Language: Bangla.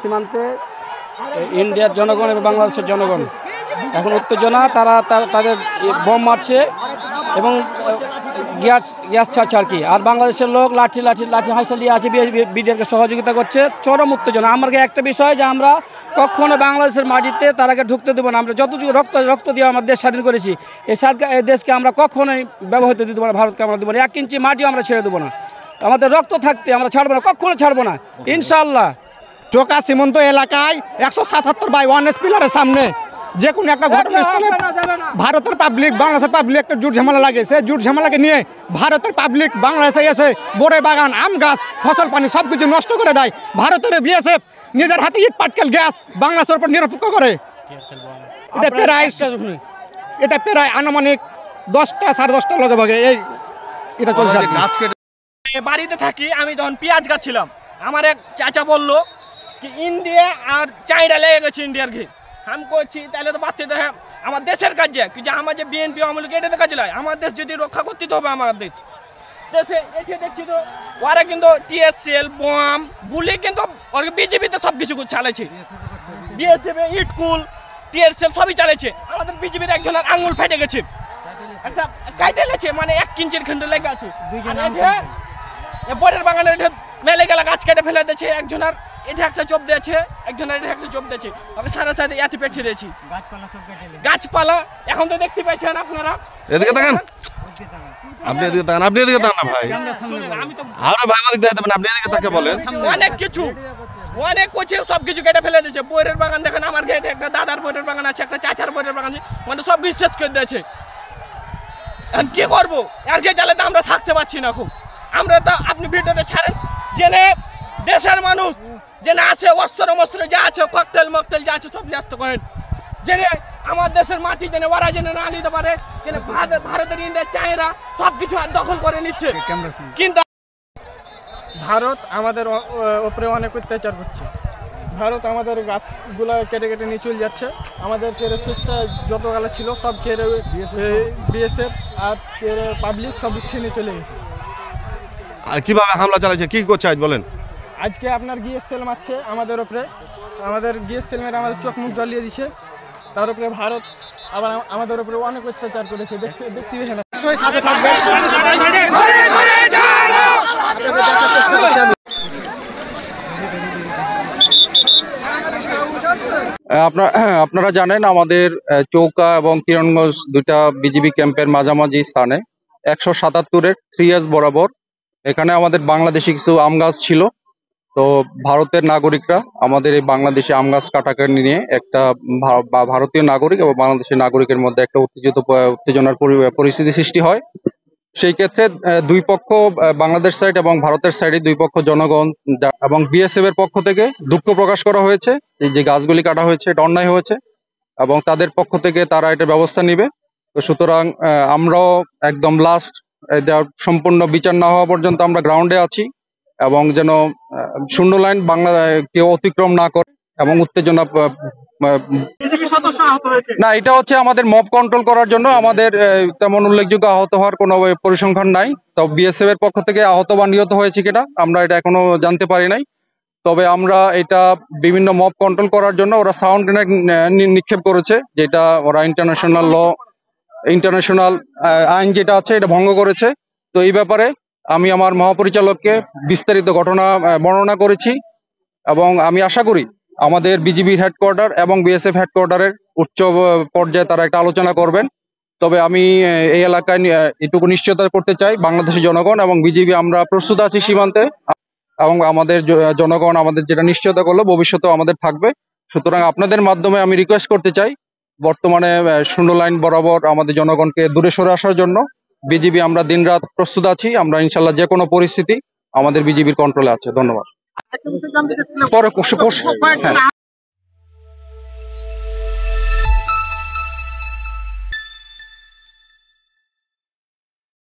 সীমান্তে ইন্ডিয়ার জনগণ এবং বাংলাদেশের জনগণ এখন উত্তেজনা, তারা তাদের বোম মারছে এবং গ্যাস ছাড়ছে আর কি। আর বাংলাদেশের লোক লাঠি হাইসা নিয়ে আছে, বিডিআরকে সহযোগিতা করছে। চরম উত্তেজনা। আমার একটা বিষয় যে আমরা কখনো বাংলাদেশের মাটিতে তারাকে ঢুকতে দেবো না। আমরা যতটুকু রক্ত দিয়ে আমার দেশ স্বাধীন করেছি, এই দেশকে আমরা কখনোই ব্যবহৃত দিতে পারি, ভারতকে আমরা দেবো না। 1 ইঞ্চি মাটিও আমরা ছেড়ে দেবো না। আমাদের রক্ত থাকতে আমরা ছাড়বো না, কখনো ছাড়বো না, ইনশাআল্লাহ। চোকা সীমান্ত এলাকায় 177/1 পিলারের সামনে যে কোনো একটা ঘটনাস্থলে ভারতের পাবলিক বাংলাদেশের পাবলিক একটা জুট ঝামেলা লাগেছে। জুট ঝামেলাকে নিয়ে ভারতের পাবলিক বাংলাদেশে এসে বড়ে বাগান, আম গাছ, ফসল পানি সব কিছু নষ্ট করে দেয়। ভারতের বিএসএফ নিজের হাতে ইট পাটকেল গ্যাস বাংলাদেশের উপর নিরপেক্ষ করে। এটা প্রায় আনুমানিক 10টা 10:30 লগে ভাগে এটা চলছে। বাড়িতে থাকি, আমি যখন পেঁয়াজ গাচ্ছিলাম, আমার এক চাচা বললো কি ইন্ডিয়া আর চাইনা লেগে গেছে ইন্ডিয়ার ঘি। আমি করছি তাহলে তো বাচ্চাদের আমার দেশের কাজে কি যে আমার যে বিএনপি আমল এটাতে কাজে লাগে। আমার দেশ যদি রক্ষা করতে হবে, আমার দেশে এটি দেখছি তো ওরা কিন্তু টিএসএল বোম গুলি কিন্তু বিজেপিতে সব কিছু চালাইছে। বিএসএফ ইটকুল টিএসএল সবই চালাইছে। আমাদের বিজেপির একজনের আঙুল ফেটে গেছে, একটা কাইতে গেছে, মানে 1 ইঞ্চির খন্ড লেগে আছে। বরের বাগানের এটা মেলে গেলা গাছ কেটে ফেলে দিয়েছে। একজনের এটা একটা চোপ দিয়েছে, একজনের এটা একটা চোপ দিয়েছে। আমি সারা সাথে এতে পেটে দিয়েছি গাছপালা। এখন তো দেখতে পাচ্ছেন আপনারা। এদিকে তাকান, আপনি এদিকে তাকান, আপনি এদিকে তাকান না ভাই। আমি তো আরে ভাই ওদিকে দেখতে পারেন, আপনি এদিকে তাকে বলেন। অনেক কোচে সব কিছু কেটে ফেলে দিয়েছে। বইয়ের বাগান দেখেন, আমার গেটে একটা দাদার বইয়ের বাগান আছে, একটা চাচার বইয়ের বাগান আছে, মানে সব বিশ্বাস করে দিয়েছে। এখন কি করবো? আর কে চালাতে আমরা থাকতে পারছি না। খুব আমরা তো আপনি ভিডিওটা ছাড়েন, জেনে দেশের মানুষ জেনে আছে অস্ত্র যা আছে, ককটেল মকটেল যা আছে সব ন্যস্ত করেন, জেনে আমার দেশের মাটি জেনে ওরা জেনে না নিতে পারে। ভারতের ইন্ডিয়া চায়না সব কিছু দখল করে নিচ্ছে। কিন্তু ভারত আমাদের উপরে অনেক অত্যাচার করছে। ভারত আমাদের গাছগুলো কেটে নিয়ে চলে যাচ্ছে। আমাদের কেড়ে যত গালা ছিল সব কেড়ে বিএসএফ আর কেড়ে পাবলিক সব উঠে নিয়ে চলে গেছে। আর কিভাবে হামলা চালাচ্ছে, কি করছে আজ বলেন? আজকে আপনার গ্যাস তেল মারছে আমাদের উপরে, আমাদের গ্যাস তেল মেরে আমাদের চোখ মুখ জ্বলিয়ে দিছে। তার উপরে ভারত আবার আমাদের উপরে অনেক অত্যাচার করেছে। দেখতে না আপনারা জানেন আমাদের চৌকা এবং কিরণগঞ্জ দুইটা বিজিবি ক্যাম্পের মাঝামাঝি স্থানে 177-এর 3S বরাবর এখানে আমাদের বাংলাদেশি কিছু আম গাছ ছিল। তো ভারতের নাগরিকরা আমাদের এই বাংলাদেশি আম গাছ কাটাকে নিয়ে একটা ভারতীয় নাগরিক এবং বাংলাদেশের নাগরিকের মধ্যে একটা উত্তেজনার পরিস্থিতি সৃষ্টি হয়। সেই ক্ষেত্রে দুই পক্ষ, বাংলাদেশ সাইড এবং ভারতের সাইডে দুই পক্ষ জনগণ এবং বিএসএফ এর পক্ষ থেকে দুঃখ প্রকাশ করা হয়েছে। এই যে গাছগুলি কাটা হয়েছে এটা অন্যায় হয়েছে এবং তাদের পক্ষ থেকে তারা এটা ব্যবস্থা নিবে। তো সুতরাং আমরাও একদম লাস্ট সম্পূর্ণ বিচার না হওয়া পর্যন্ত আমরা গ্রাউন্ডে আছি এবং যেন শূন্য লাইন বাংলা কেউ অতিক্রম না করে এবং উত্তেজনা না, এটা হচ্ছে আমাদের মব কন্ট্রোল করার জন্য। আমাদের তেমন উল্লেখযোগ্য আহত হওয়ার কোনো পরিসংখ্যান নাই। তো বিএসএফ এর পক্ষ থেকে আহত বা নিহত হয়েছে কিনা আমরা এটা এখনো জানতে পারি নাই। তবে আমরা এটা বিভিন্ন মব কন্ট্রোল করার জন্য ওরা সাউন্ড গ্রেনেড নিক্ষেপ করেছে, যেটা ওরা ইন্টারন্যাশনাল আইন যেটা আছে এটা ভঙ্গ করেছে। তো এই ব্যাপারে আমি আমার মহাপরিচালককে বিস্তারিত ঘটনা বর্ণনা করেছি এবং আমি আশা করি আমাদের বিজিবির হেডকোয়ার্টার এবং বিএসএফ হেডকোয়ার্টারের উচ্চ পর্যায়ে তারা একটা আলোচনা করবেন। তবে আমি এই এলাকায় এটুকু নিশ্চয়তা করতে চাই, বাংলাদেশের জনগণ এবং বিজিবি আমরা প্রস্তুত আছি সীমান্তে এবং আমাদের জনগণ আমাদের যেটা নিশ্চয়তা করলো ভবিষ্যতেও আমাদের থাকবে। সুতরাং আপনাদের মাধ্যমে আমি রিকোয়েস্ট করতে চাই, বর্তমানে শূন্য লাইন বরাবর আমাদের জনগণকে দূরে সরে আসার জন্য বিজিবি আমরা দিনরাত প্রস্তুত আছি। আমরা ইনশাল্লাহ যে কোনো পরিস্থিতি আমাদের বিজিবির কন্ট্রোলে আছে। ধন্যবাদ। পরে